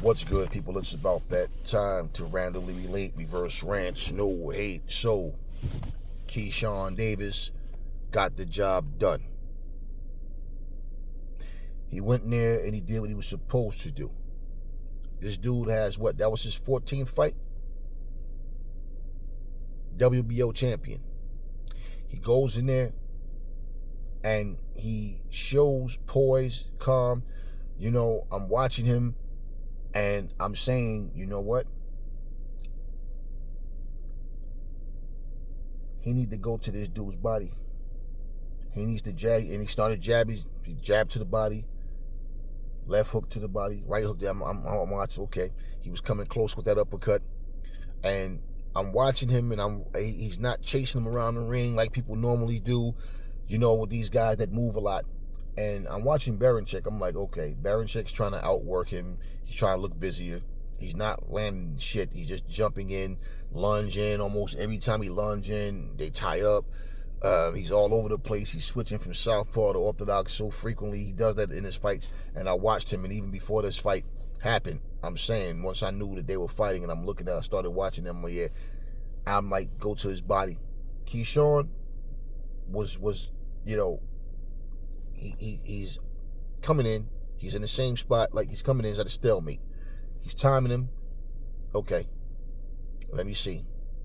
What's good, people? It's about that time to randomly relate, reverse rant, no hate. So, Keyshawn Davis got the job done. He went in there and he did what he was supposed to do. This dude has what? That was his 14th fight? WBO champion. He goes in there and he shows poise, calm. You know, I'm watching him and I'm saying, you know what? He need to go to this dude's body. He needs to jab, and he started jabbing. He jabbed to the body, left hook to the body, right hook. I'm watching. Okay, he was coming close with that uppercut, and I'm watching him, and he's not chasing him around the ring like people normally do. You know, with these guys that move a lot. And I'm watching Baranchik. I'm like, okay, Baranchik's trying to outwork him. He's trying to look busier. He's not landing shit. He's just jumping in, lunge in. Almost every time he lunge in, they tie up. He's all over the place. He's switching from southpaw to orthodox so frequently. He does that in his fights. And I watched him, and even before this fight happened, I'm saying, once I knew that they were fighting and I'm looking at it, I started watching them. Yeah, I'm like, go to his body. Keyshawn was you know, he's coming in. He's in the same spot. Like, he's coming in. He's at a stalemate. He's timing him. Okay, let me see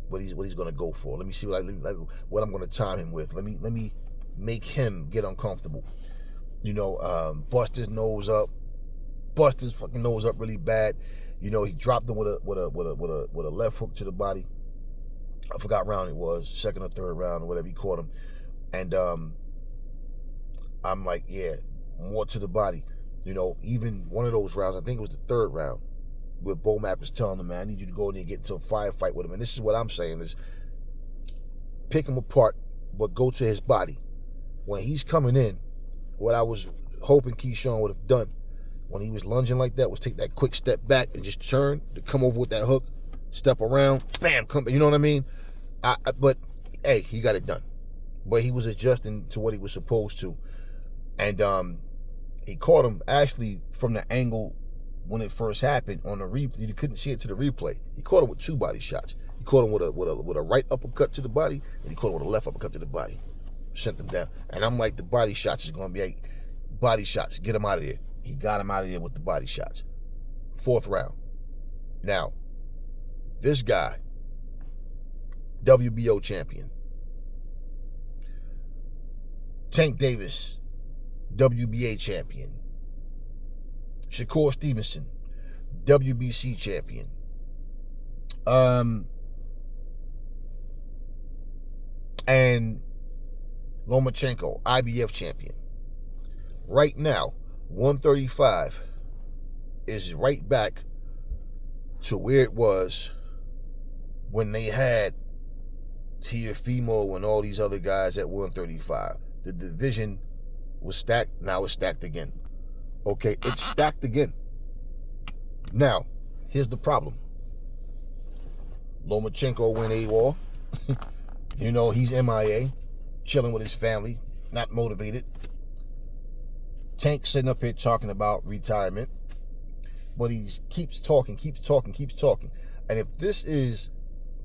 what he's going to go for. Let me see what I'm going to time him with. Let me make him get uncomfortable. You know, bust his nose up. Bust his fucking nose up really bad. You know, he dropped him with a left hook to the body. I forgot round it was, second or third round or whatever. He caught him, and I'm like, yeah, more to the body. You know, even one of those rounds, I think it was the third round, where Bomac was telling him, man, I need you to go in there and get into a firefight with him. And this is what I'm saying is, pick him apart, but go to his body. When he's coming in, what I was hoping Keyshawn would have done when he was lunging like that was take that quick step back and just turn to come over with that hook, step around, bam, come, you know what I mean? But, hey, he got it done. But he was adjusting to what he was supposed to. And he caught him actually from the angle when it first happened on the replay. You couldn't see it to the replay. He caught him with two body shots. He caught him with a right uppercut to the body, and he caught him with a left uppercut to the body. Sent him down. And I'm like, the body shots is going to be like, body shots, get him out of there. He got him out of there with the body shots. Fourth round. Now, this guy, WBO champion. Tank Davis, WBA champion. Shakur Stevenson, WBC champion. And Lomachenko, IBF champion. Right now, 135 is right back to where it was when they had Teofimo and all these other guys at 135. The division was stacked. Now it's stacked again. Okay, it's stacked again. Now, here's the problem. Lomachenko went AWOL. You know, he's MIA, chilling with his family, not motivated. Tank sitting up here talking about retirement, but he keeps talking. And if this is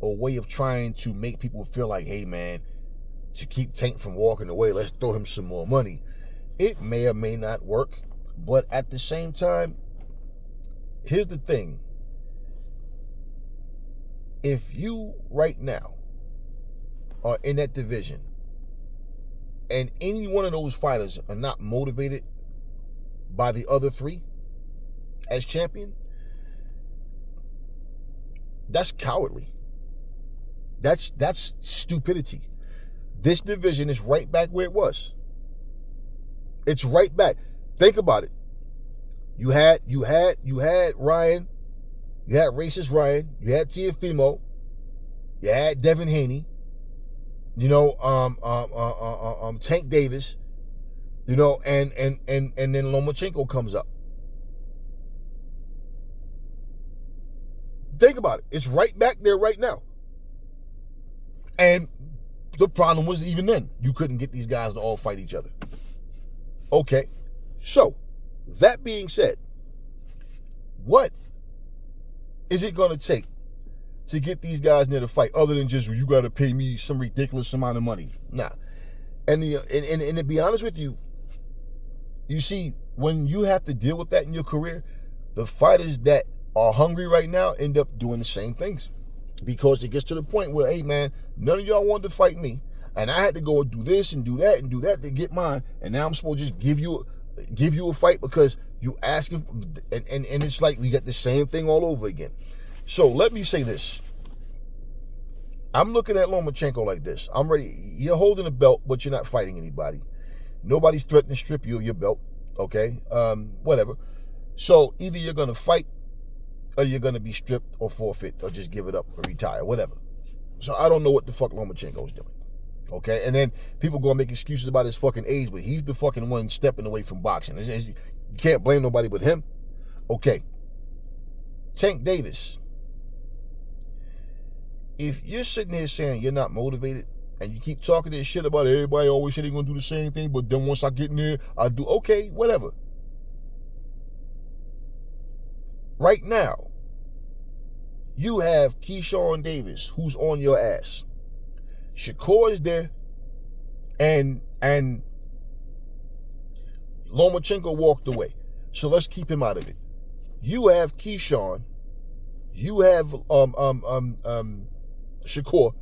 a way of trying to make people feel like, hey, man, to keep Tank from walking away, let's throw him some more money, it may or may not work. But at the same time, here's the thing. If you right now are in that division and any one of those fighters are not motivated by the other three as champion, that's cowardly. That's stupidity. This division is right back where it was. It's right back. Think about it. You had Ryan, you had racist Ryan, you had Teofimo, you had Devin Haney, you know, Tank Davis, you know, and then Lomachenko comes up. Think about it. It's right back there right now. And the problem was, even then, you couldn't get these guys to all fight each other. Okay, so that being said, what is it going to take to get these guys near the fight, other than just, well, you got to pay me some ridiculous amount of money? Nah. And to be honest with you, you see, when you have to deal with that in your career, the fighters that are hungry right now end up doing the same things, because it gets to the point where, hey man, none of y'all wanted to fight me, and I had to go and do this and do that and do that to get mine, and now I'm supposed to just give you a fight because you asking for, and it's like we got the same thing all over again. So let me say this. I'm looking at Lomachenko like this. I'm ready. You're holding a belt, but you're not fighting anybody. Nobody's threatening to strip you of your belt. Okay? Whatever. So either you're going to fight, or you're going to be stripped or forfeit or just give it up or retire, whatever. So I don't know what the fuck Lomachenko's doing. Okay? And then people going to make excuses about his fucking age, but he's the fucking one stepping away from boxing. You can't blame nobody but him. Okay. Tank Davis. If you're sitting here saying you're not motivated and you keep talking this shit about everybody always said they're going to do the same thing, but then once I get in there, I do. Okay, whatever. Right now, you have Keyshawn Davis, who's on your ass. Shakur is there, and Lomachenko walked away. So let's keep him out of it. You have Keyshawn. You have Shakur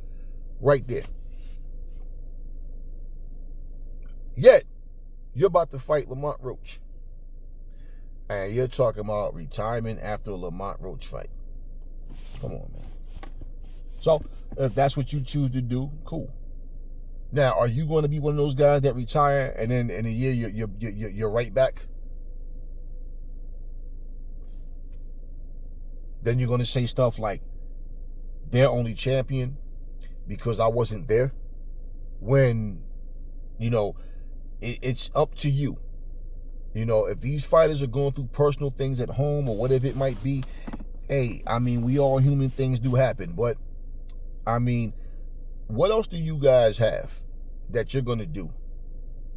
right there. Yet, you're about to fight Lamont Roach. And you're talking about retirement after a Lamont Roach fight. Come on, man. So, if that's what you choose to do, cool. Now, are you going to be one of those guys that retire and then in a year you're right back? Then you're going to say stuff like, they're only champion because I wasn't there. When, it's up to you. If these fighters are going through personal things at home or whatever it might be, hey, we all human things do happen. But, what else do you guys have that you're going to do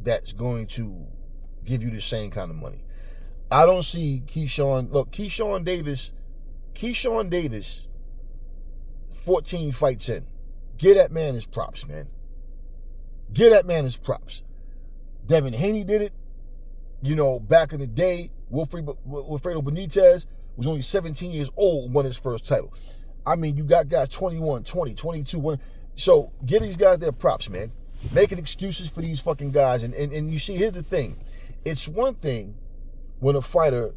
that's going to give you the same kind of money? I don't see Keyshawn. Look, Keyshawn Davis, 14 fights in. Give that man his props, man. Give that man his props. Devin Haney did it. Back in the day, Wilfredo Benitez was only 17 years old, won his first title. You got guys 21, 20, 22. So give these guys their props, man. Making excuses for these fucking guys. And you see, here's the thing. It's one thing when a fighter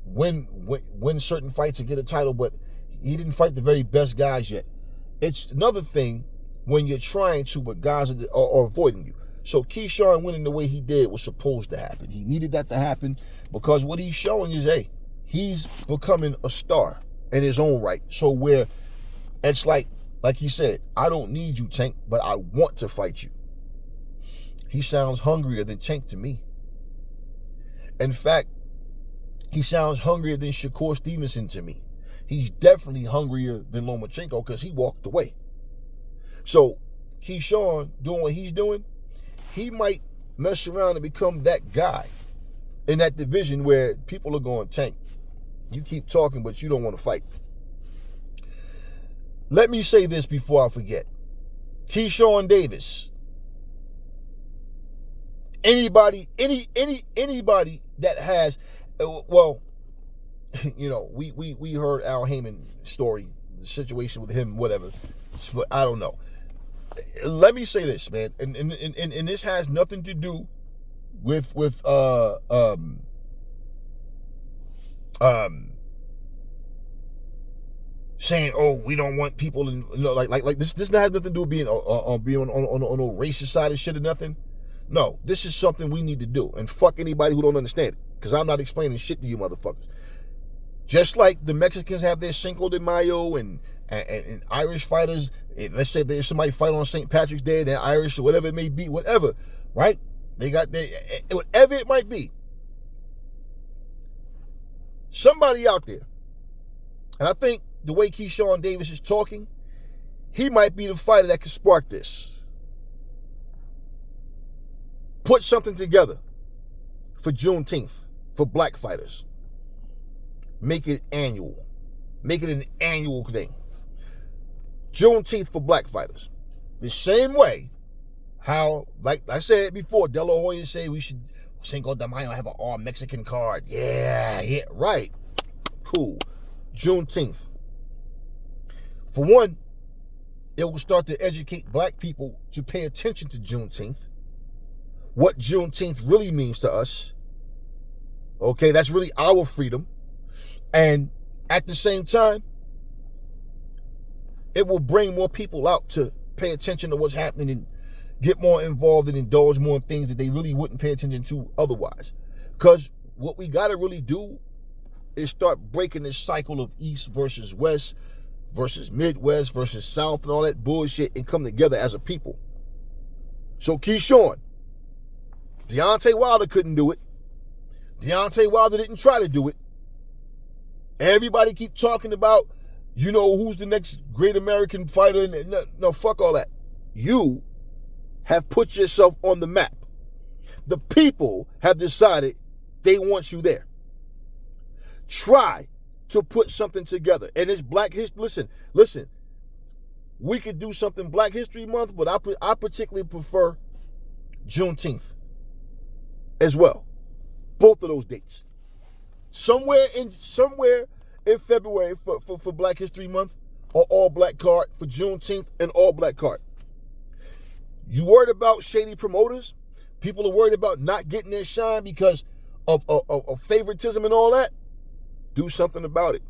win certain fights and get a title, but he didn't fight the very best guys yet. It's another thing when you're trying to, but guys are avoiding you. So Keyshawn winning the way he did was supposed to happen. He needed that to happen because what he's showing is, hey, he's becoming a star in his own right. So where it's like he said, I don't need you, Tank, but I want to fight you. He sounds hungrier than Tank to me. In fact, he sounds hungrier than Shakur Stevenson to me. He's definitely hungrier than Lomachenko because he walked away. So Keyshawn doing what he's doing, he might mess around and become that guy in that division where people are going, Tank, you keep talking, but you don't want to fight. Let me say this before I forget. Keyshawn Davis. Anybody that has, well, we heard Al Heyman's story, the situation with him, whatever. But I don't know. Let me say this, man, and this has nothing to do with saying, oh, we don't want people in, like this has nothing to do with being on a racist side of shit or nothing. No, this is something we need to do, and fuck anybody who don't understand it, because I'm not explaining shit to you motherfuckers. Just like the Mexicans have their Cinco de Mayo and Irish fighters, let's say there's somebody fight on St. Patrick's Day, they're Irish or whatever it may be, whatever, right? They got their, whatever it might be. Somebody out there, and I think the way Keyshawn Davis is talking, he might be the fighter that can spark this. Put something together for Juneteenth for black fighters. Make it annual. Make it an annual thing. Juneteenth for black fighters. The same way how, like I said before, De La Hoya say we should Cinco de Mayo have an all Mexican card. Yeah, right. Cool. Juneteenth. For one, it will start to educate black people to pay attention to Juneteenth. What Juneteenth really means to us. Okay, that's really our freedom. And at the same time, it will bring more people out to pay attention to what's happening and get more involved and indulge more in things that they really wouldn't pay attention to otherwise. Because what we got to really do is start breaking this cycle of East versus West versus Midwest versus South and all that bullshit and come together as a people. So Keyshawn, Deontay Wilder couldn't do it. Deontay Wilder didn't try to do it. Everybody keep talking about, you know, who's the next great American fighter. No, fuck all that. You have put yourself on the map. The people have decided they want you there. Try to put something together. And it's Black History. Listen. We could do something Black History Month, but I particularly prefer Juneteenth as well. Both of those dates. Somewhere in February for Black History Month, or all black card for Juneteenth and all black card. You worried about shady promoters? People are worried about not getting their shine because of favoritism and all that? Do something about it.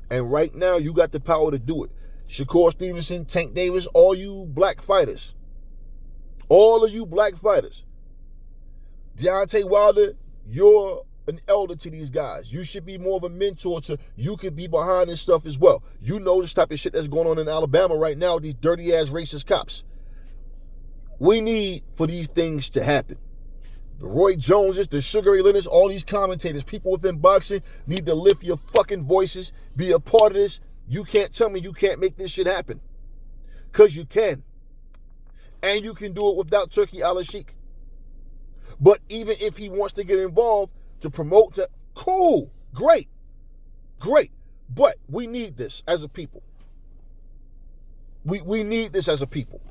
And right now, you got the power to do it. Shakur Stevenson, Tank Davis, all you black fighters. All of you black fighters. Deontay Wilder, you're an elder to these guys. You should be more of a mentor to, you could be behind this stuff as well. You know this type of shit that's going on in Alabama right now with these dirty ass racist cops. We need for these things to happen. The Roy Joneses, the Sugar Ray Leonards, all these commentators, people within boxing need to lift your fucking voices, be a part of this. You can't tell me you can't make this shit happen. Because you can. And you can do it without Turki Al-Sheikh. But even if he wants to get involved to promote, cool, great. But we need this as a people. We need this as a people.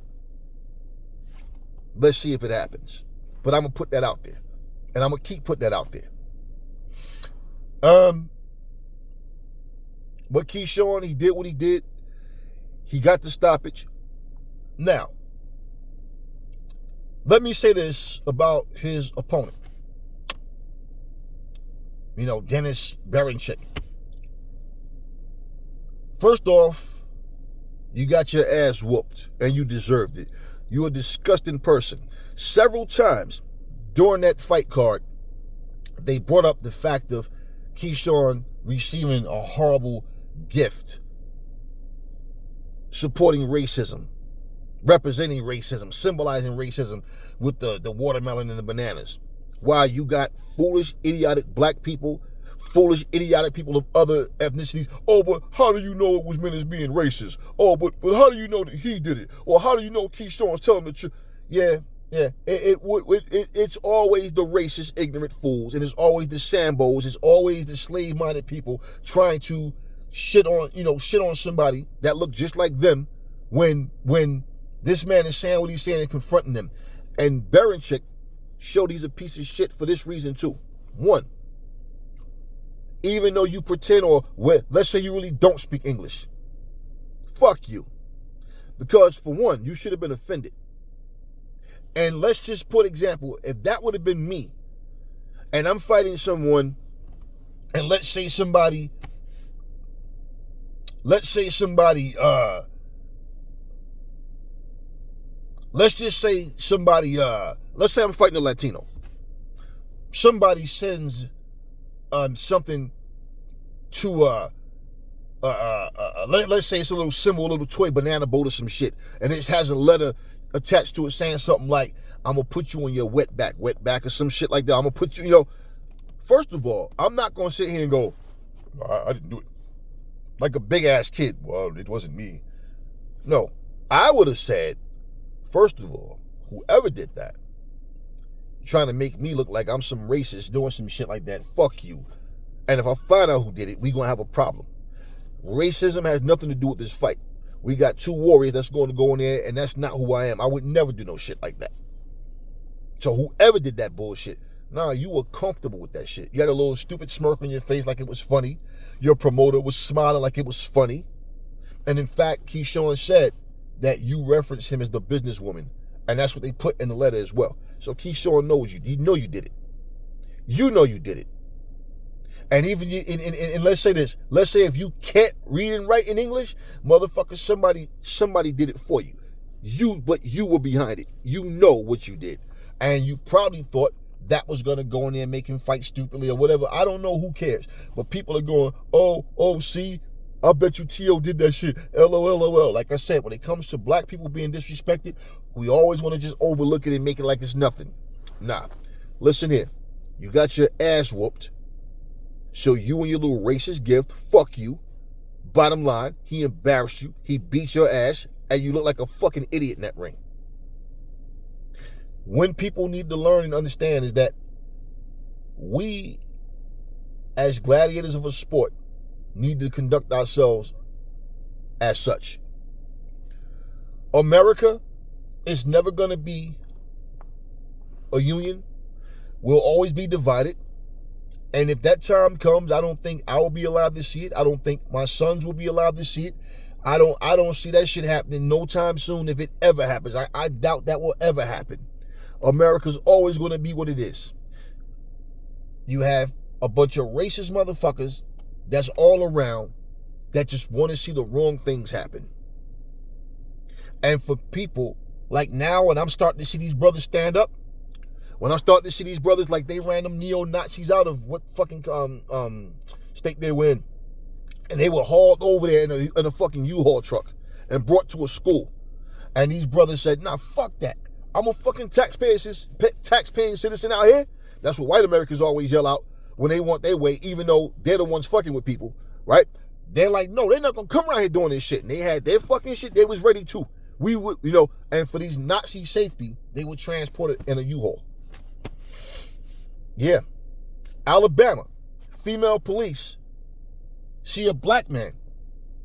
Let's see if it happens. But I'm going to put that out there. And I'm going to keep putting that out there. But Keyshawn, he did what he did. He got the stoppage. Now, let me say this about his opponent. You know, Dennis Berinchik. First off, you got your ass whooped and you deserved it. You're a disgusting person. Several times during that fight card, they brought up the fact of Keyshawn receiving a horrible gift, supporting racism, representing racism, symbolizing racism with the watermelon and the bananas. While you got foolish, idiotic black people, foolish, idiotic people of other ethnicities. Oh, but how do you know it was meant as being racist? Oh, but how do you know that he did it? Or how do you know Keyshawn's telling the truth? Yeah. It's always the racist, ignorant fools, and it's always the Sambos, it's always the slave-minded people trying to shit on somebody that look just like them when this man is saying what he's saying and confronting them. And Berinchik showed he's a piece of shit for this reason too. One, even though you pretend let's say you really don't speak English, fuck you. Because for one, you should have been offended. And let's just put example, if that would have been me, and I'm fighting someone, and let's say somebody, let's say I'm fighting a Latino. Somebody sends something to let's say it's a little symbol, a little toy banana boat or some shit, and it has a letter attached to it saying something like, I'm gonna put you on your wetback or some shit like that. I'm gonna put you, first of all, I'm not gonna sit here and go, I didn't do it. Like a big ass kid. Well, it wasn't me. No, I would have said, first of all, whoever did that, trying to make me look like I'm some racist doing some shit like that, fuck you. And if I find out who did it, we gonna have a problem. Racism has nothing to do with this fight. We got two warriors that's going to go in there, and that's not who I am. I would never do no shit like that. So whoever did that bullshit, nah, you were comfortable with that shit. You had a little stupid smirk on your face like it was funny. Your promoter was smiling like it was funny. And in fact, Keyshawn said that you referenced him as the businesswoman. And that's what they put in the letter as well. So Keyshawn knows you. You know you did it. You know you did it. And even and let's say this. Let's say if you can't read and write in English, motherfucker, somebody did it for you. But you were behind it. You know what you did. And you probably thought that was going to go in there and make him fight stupidly or whatever. I don't know. Who cares? But people are going, see, I bet you T.O. did that shit. LOL. Like I said, when it comes to black people being disrespected, we always want to just overlook it and make it like it's nothing. Nah. Listen here. You got your ass whooped. So you and your little racist gift, fuck you. Bottom line, he embarrassed you. He beat your ass. And you look like a fucking idiot in that ring. When people need to learn and understand is that we, as gladiators of a sport, need to conduct ourselves as such. America is never going to be a union. We'll always be divided. And if that time comes, I don't think I will be allowed to see it. I don't think my sons will be allowed to see it. I don't see that shit happening no time soon if it ever happens. I doubt that will ever happen. America's always going to be what it is. You have a bunch of racist motherfuckers that's all around that just want to see the wrong things happen. And for people like now, when I'm starting to see these brothers stand up, when I'm starting to see these brothers like they ran them neo-Nazis out of what fucking state they were in, and they were hauled over there in a fucking U-Haul truck and brought to a school. And these brothers said, nah, fuck that. I'm a fucking taxpaying citizen out here. That's what white Americans always yell out when they want their way, even though they're the ones fucking with people, right? They're like, no, they're not going to come around here doing this shit. And they had their fucking shit. They was ready too. We would, and for these Nazi safety, they would transport it in a U-Haul. Yeah. Alabama, female police see a black man.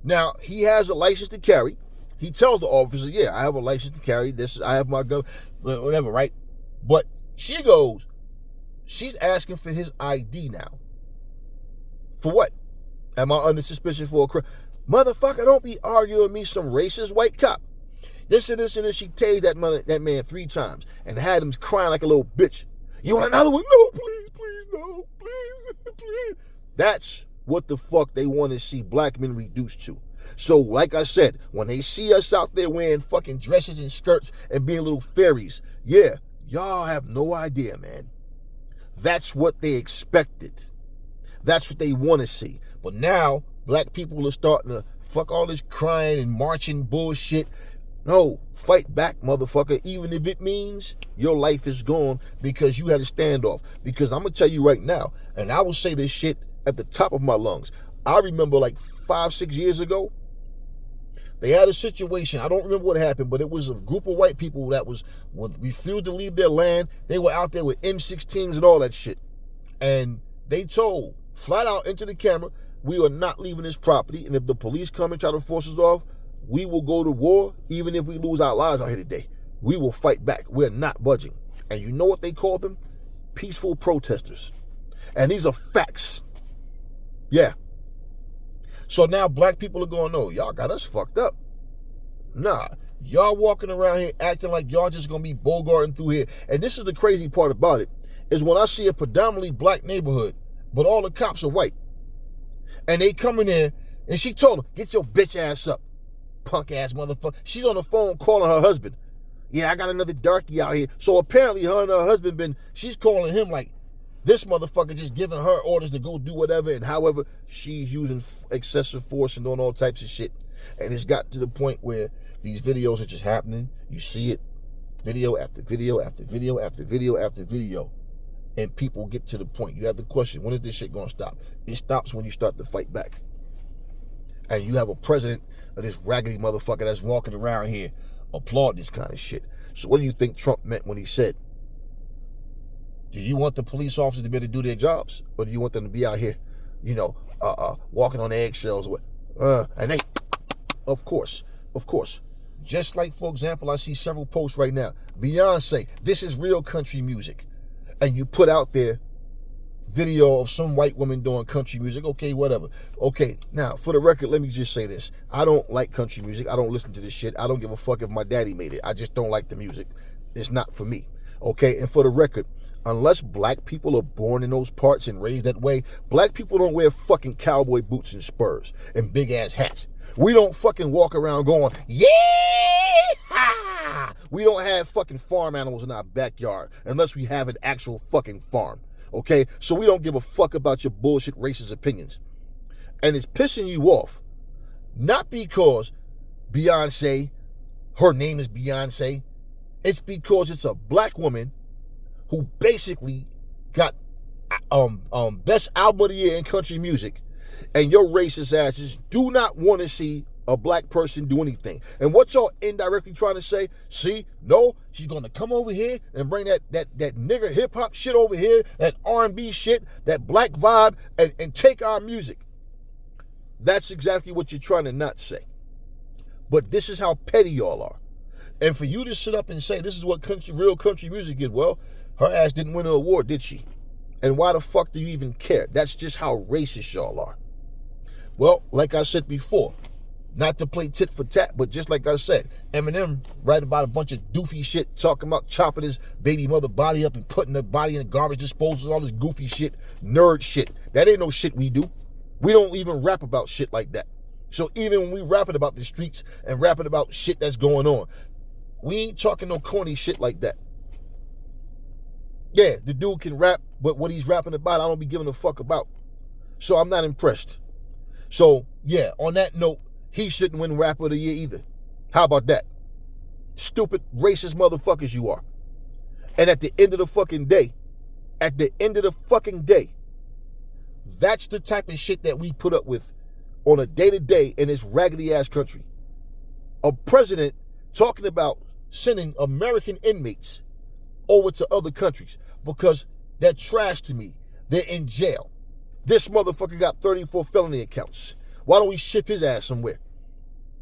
Now, he has a license to carry. He tells the officer, yeah, I have a license to carry. I have my gun, whatever, right? But she's asking for his ID now. For what? Am I under suspicion for a crime? Motherfucker, don't be arguing with me, some racist white cop. This and this and this. She tased that man 3 times and had him crying like a little bitch. You want another one? No, please, no, please. That's what the fuck they want to see black men reduced to. So, like I said, when they see us out there wearing fucking dresses and skirts and being little fairies, yeah, y'all have no idea, man. That's what they expected. That's what they want to see. But now, black people are starting to fuck all this crying and marching bullshit. No, fight back, motherfucker, even if it means your life is gone because you had a standoff. Because I'm going to tell you right now, and I will say this shit at the top of my lungs. I remember like 5-6 years ago, they had a situation. I don't remember what happened, but it was a group of white people that refused to leave their land. They were out there with M16s and all that shit. And they told flat out into the camera, we are not leaving this property. And if the police come and try to force us off, we will go to war, even if we lose our lives out here today. We will fight back. We're not budging. And you know what they call them? Peaceful protesters. And these are facts. Yeah. So now black people are going, no, y'all got us fucked up. Nah, y'all walking around here acting like y'all just going to be bogarting through here. And this is the crazy part about it, is when I see a predominantly black neighborhood, but all the cops are white. And they come in there, and she told them, get your bitch ass up. Punk ass motherfucker. She's on the phone calling her husband. Yeah, I got another darkie out here. So apparently her and her husband she's calling him like, this motherfucker just giving her orders to go do whatever, and however she's using excessive force and doing all types of shit. And it's got to the point where these videos are just happening. You see it, video after video after video after video after video. And people get to the point. You have the question, when is this shit going to stop? It stops when you start to fight back. And you have a president of this raggedy motherfucker that's walking around here applaud this kind of shit. So what do you think Trump meant when he said, do you want the police officers to be able to do their jobs? Or do you want them to be out here, walking on eggshells? And they, of course. Just like, for example, I see several posts right now. Beyonce, this is real country music. And you put out there video of some white woman doing country music. Okay, whatever. Okay, now, for the record, let me just say this. I don't like country music. I don't listen to this shit. I don't give a fuck if my daddy made it. I just don't like the music. It's not for me. Okay, and for the record, unless black people are born in those parts and raised that way, black people don't wear fucking cowboy boots and spurs and big ass hats. We don't fucking walk around going, yeah! We don't have fucking farm animals in our backyard unless we have an actual fucking farm. Okay? So we don't give a fuck about your bullshit racist opinions. And it's pissing you off. Not because Beyonce, her name is Beyonce. It's because it's a black woman who basically got best album of the year in country music, and your racist asses do not want to see a black person do anything. And what y'all indirectly trying to say, see, no, she's going to come over here and bring that nigger hip-hop shit over here, that R&B shit, that black vibe, and take our music. That's exactly what you're trying to not say. But this is how petty y'all are. And for you to sit up and say this is what real country music is, well, her ass didn't win an award, did she? And why the fuck do you even care? That's just how racist y'all are. Well, like I said before, not to play tit for tat, but just like I said, Eminem write about a bunch of doofy shit, talking about chopping his baby mother body up and putting the body in the garbage disposal, all this goofy shit, nerd shit. That ain't no shit we do. We don't even rap about shit like that. So even when we rapping about the streets and rapping about shit that's going on, we ain't talking no corny shit like that. Yeah, the dude can rap, but what he's rapping about, I don't be giving a fuck about. So I'm not impressed. So, yeah, on that note, he shouldn't win Rapper of the Year either. How about that? Stupid, racist motherfuckers you are. And at the end of the fucking day, that's the type of shit that we put up with on a day-to-day in this raggedy-ass country. A president talking about sending American inmates over to other countries because they're trash to me. They're in jail. This motherfucker got 34 felony accounts. Why don't we ship his ass somewhere?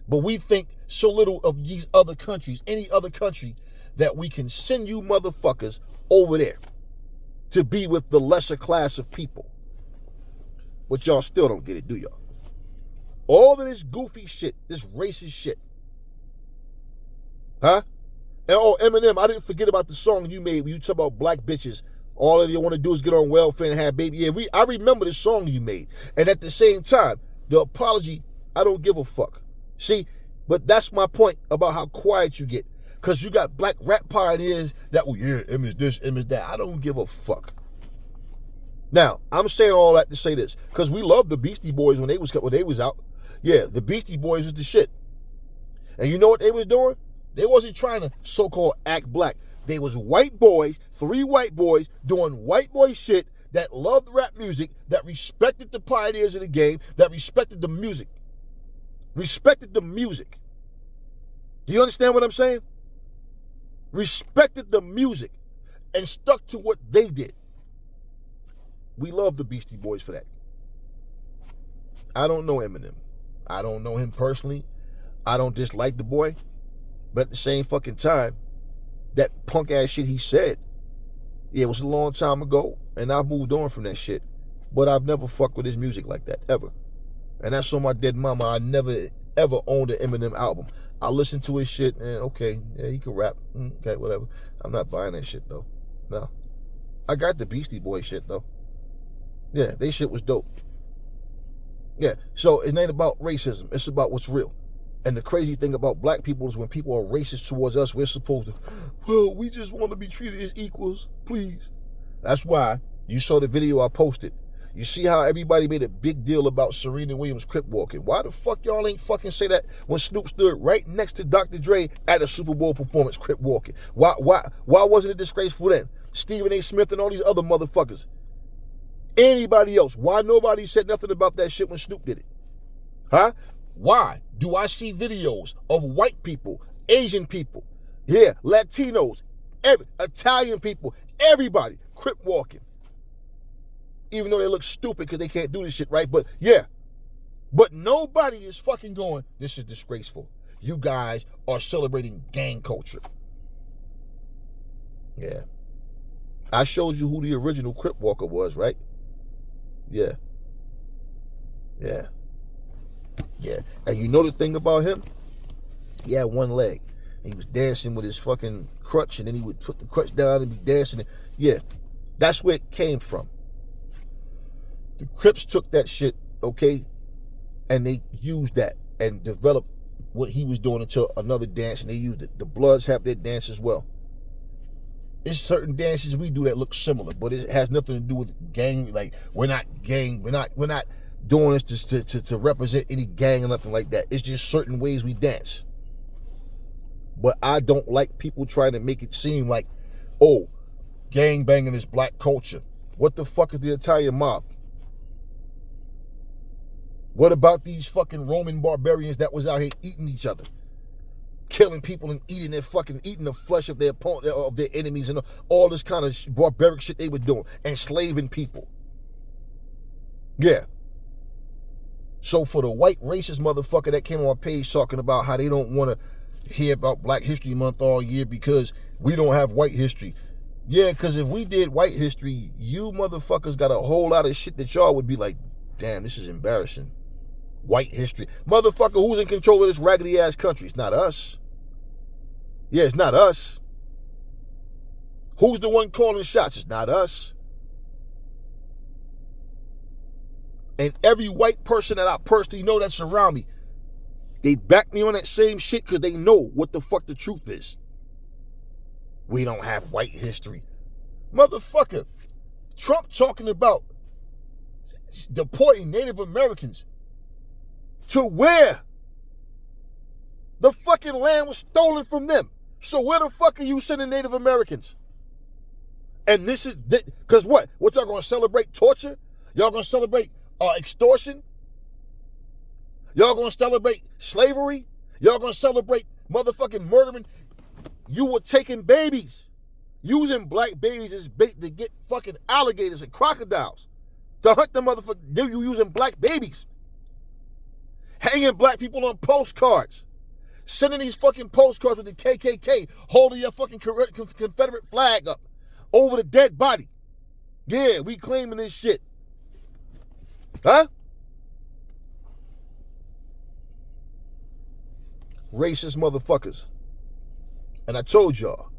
But we think so little of these other countries, any other country, that we can send you motherfuckers over there to be with the lesser class of people. But y'all still don't get it, do y'all? All of this goofy shit, this racist shit. Huh? And oh, Eminem, I didn't forget about the song you made when you talk about black bitches. All of you want to do is get on welfare and have baby. Yeah, I remember the song you made. And at the same time, the apology, I don't give a fuck. See, but that's my point about how quiet you get. Because you got black rap pioneers that, well, yeah, M is this, M is that. I don't give a fuck. Now, I'm saying all that to say this. Because we loved the Beastie Boys when they was out. Yeah, the Beastie Boys was the shit. And you know what they was doing? They wasn't trying to so-called act black. They was white boys, 3 white boys, doing white boy shit that loved rap music, that respected the pioneers of the game, that respected the music. Respected the music. Do you understand what I'm saying? Respected the music and stuck to what they did. We love the Beastie Boys for that. I don't know Eminem. I don't know him personally. I don't dislike the boy. But at the same fucking time, that punk ass shit he said, yeah, it was a long time ago, and I've moved on from that shit. But I've never fucked with his music like that, ever. And that's on my dead mama. I never, ever owned an Eminem album. I listened to his shit, and okay, yeah, he can rap. Okay, whatever. I'm not buying that shit, though. No. I got the Beastie Boys shit, though. Yeah, they shit was dope. Yeah, so it ain't about racism. It's about what's real. And the crazy thing about black people is when people are racist towards us, we're supposed to, well, we just want to be treated as equals, please. That's why you saw the video I posted. You see how everybody made a big deal about Serena Williams crip walking. Why the fuck y'all ain't fucking say that when Snoop stood right next to Dr. Dre at a Super Bowl performance crip walking? Why wasn't it disgraceful then? Stephen A. Smith and all these other motherfuckers. Anybody else? Why nobody said nothing about that shit when Snoop did it? Huh? Why do I see videos of white people, Asian people, yeah, Latinos, Italian people, everybody crip walking? Even though they look stupid because they can't do this shit right, but yeah, But nobody is fucking going, this is disgraceful. You guys are celebrating gang culture. Yeah. I showed you who the original Crip Walker was, right? Yeah. Yeah. Yeah. And you know the thing about him? He had one leg. He was dancing with his fucking crutch, and then he would put the crutch down and be dancing. Yeah. That's where it came from. The Crips took that shit, okay, and they used that and developed what he was doing into another dance, and they used it. The Bloods have their dance as well. There's certain dances we do that look similar, but it has nothing to do with gang. Like, we're not gang. We're not doing this to represent any gang or nothing like that. It's just certain ways we dance. But I don't like people trying to make it seem like, oh, gang banging is black culture. What the fuck is the Italian mob? What about these fucking Roman barbarians that was out here eating each other? Killing people and eating the flesh of their opponent, of their enemies, and all this kind of barbaric shit they were doing, enslaving people. Yeah. So for the white racist motherfucker that came on my page talking about how they don't want to hear about Black History Month all year because we don't have white history. Yeah, because if we did white history, you motherfuckers got a whole lot of shit that y'all would be like, damn, this is embarrassing. White history. Motherfucker, who's in control of this raggedy ass country? It's not us. Yeah, it's not us. Who's the one calling shots? It's not us. And every white person that I personally know that's around me, they back me on that same shit because they know what the fuck the truth is. We don't have white history. Motherfucker, Trump talking about deporting Native Americans to where? The fucking land was stolen from them. So where the fuck are you sending Native Americans? And this is, because what? What, y'all going to celebrate torture? Y'all going to celebrate extortion? Y'all going to celebrate slavery? Y'all going to celebrate motherfucking murdering? You were taking babies, using black babies as bait to get fucking alligators and crocodiles. To hunt the motherfucker, you using black babies. Hanging black people on postcards. Sending these fucking postcards with the KKK, holding your fucking Confederate flag up over the dead body. Yeah, we claiming this shit. Huh? Racist motherfuckers. And I told y'all,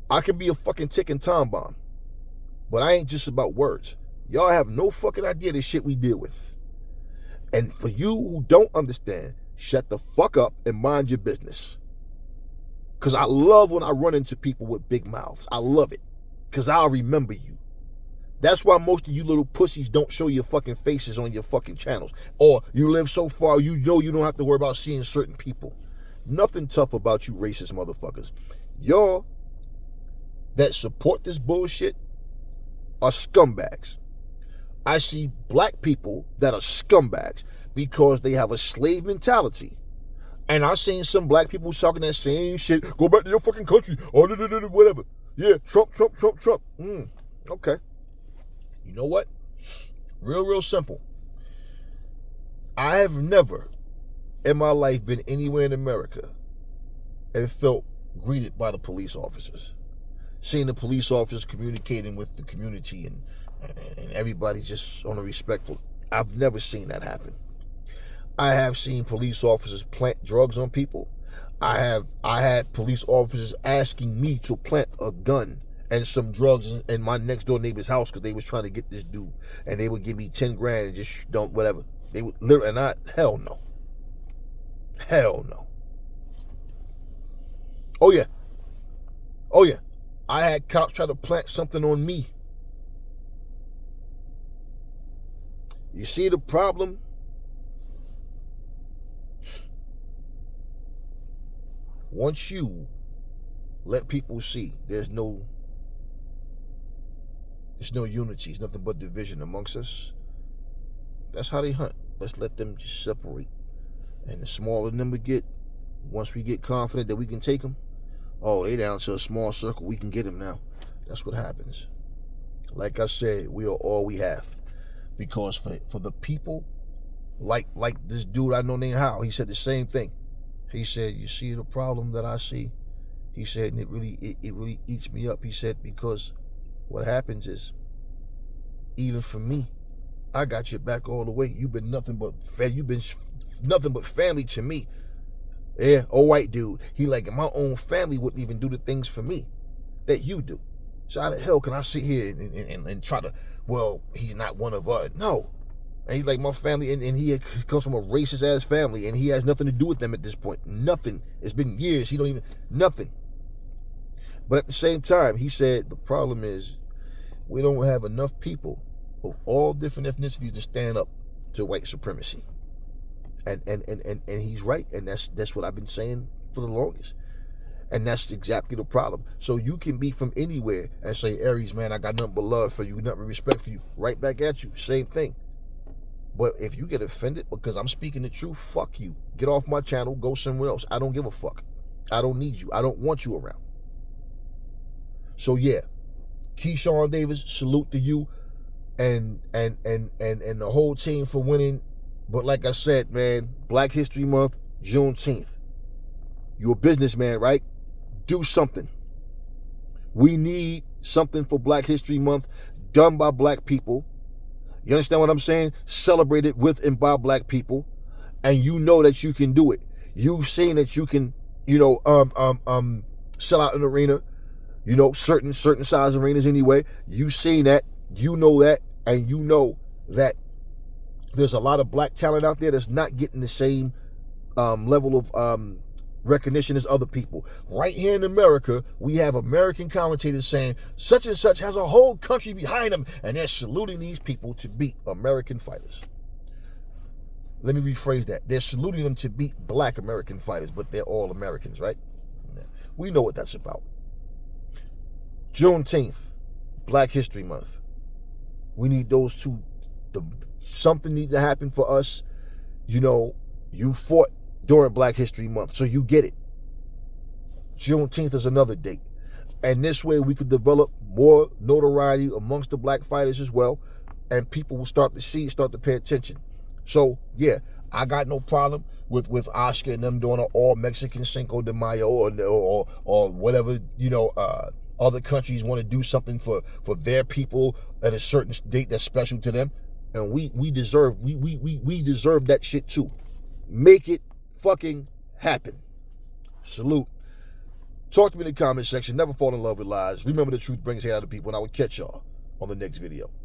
I can be a fucking ticking time bomb. But I ain't just about words. Y'all have no fucking idea the shit we deal with. And for you who don't understand, shut the fuck up and mind your business. Because I love when I run into people with big mouths. I love it. Because I'll remember you. That's why most of you little pussies don't show your fucking faces on your fucking channels. Or you live so far, you know you don't have to worry about seeing certain people. Nothing tough about you racist motherfuckers. Y'all that support this bullshit are scumbags. I see black people that are scumbags because they have a slave mentality. And I've seen some black people talking that same shit. Go back to your fucking country. Or whatever. Yeah, Trump. Okay. You know what? Real simple. I have never in my life been anywhere in America and felt greeted by the police officers. Seeing the police officers communicating with the community and everybody just on a respectful. I've never seen that happen. I have seen police officers plant drugs on people. I had police officers asking me to plant a gun and some drugs in my next door neighbor's house because they was trying to get this dude, and they would give me 10 grand and just don't whatever. They would literally, and hell no. Oh yeah. I had cops try to plant something on me. You see the problem? Once you let people see there's no unity, it's nothing but division amongst us, that's how they hunt. Let's let them just separate. And the smaller the number get, once we get confident that we can take them, oh, they down to a small circle, we can get them now. That's what happens. Like I said, we are all we have. Because for the people, like this dude I know named How. He said the same thing. He said, you see the problem that I see? He said, and it really eats me up. He said, because what happens is, even for me, I got your back all the way. You've been nothing but family to me. Yeah, a white dude. He like, my own family wouldn't even do the things for me that you do. So how the hell can I sit here and try to, well, he's not one of us. No. And he's like, my family, and he comes from a racist ass family, and he has nothing to do with them at this point. Nothing. It's been years. He don't even, nothing. But at the same time, he said the problem is we don't have enough people of all different ethnicities to stand up to white supremacy. And he's right, and that's what I've been saying for the longest. And that's exactly the problem. So you can be from anywhere and say, Aries, man, I got nothing but love for you, nothing but respect for you. Right back at you, same thing. But if you get offended because I'm speaking the truth, fuck you. Get off my channel, go somewhere else. I don't give a fuck. I don't need you. I don't want you around. So yeah, Keyshawn Davis, salute to you and the whole team for winning. But like I said, man, Black History Month, Juneteenth. You're a businessman, right? Do something. We need something for Black History Month done by black people. You understand what I'm saying? Celebrated with and by black people. And you know that you can do it. You've seen that you can, sell out an arena, certain size arenas anyway. You've seen that, you know that, and you know that there's a lot of black talent out there that's not getting the same level of recognition as other people. Right here in America, we have American commentators saying such and such has a whole country behind them, and they're saluting these people to beat American fighters. Let me rephrase that. They're saluting them to beat black American fighters, but they're all Americans, right? We know what that's about. Juneteenth, Black History Month. We need those two. Something needs to happen for us. You fought during Black History Month, so you get it. Juneteenth is another date. And this way we could develop more notoriety amongst the black fighters as well, and people will start to pay attention. So, yeah, I got no problem with Oscar and them doing an all-Mexican Cinco de Mayo or whatever, other countries want to do something for their people at a certain date that's special to them. And we deserve that shit too. Make it fucking happen. Salute. Talk to me in the comment section. Never fall in love with lies. Remember, the truth brings hate out of people, and I will catch y'all on the next video.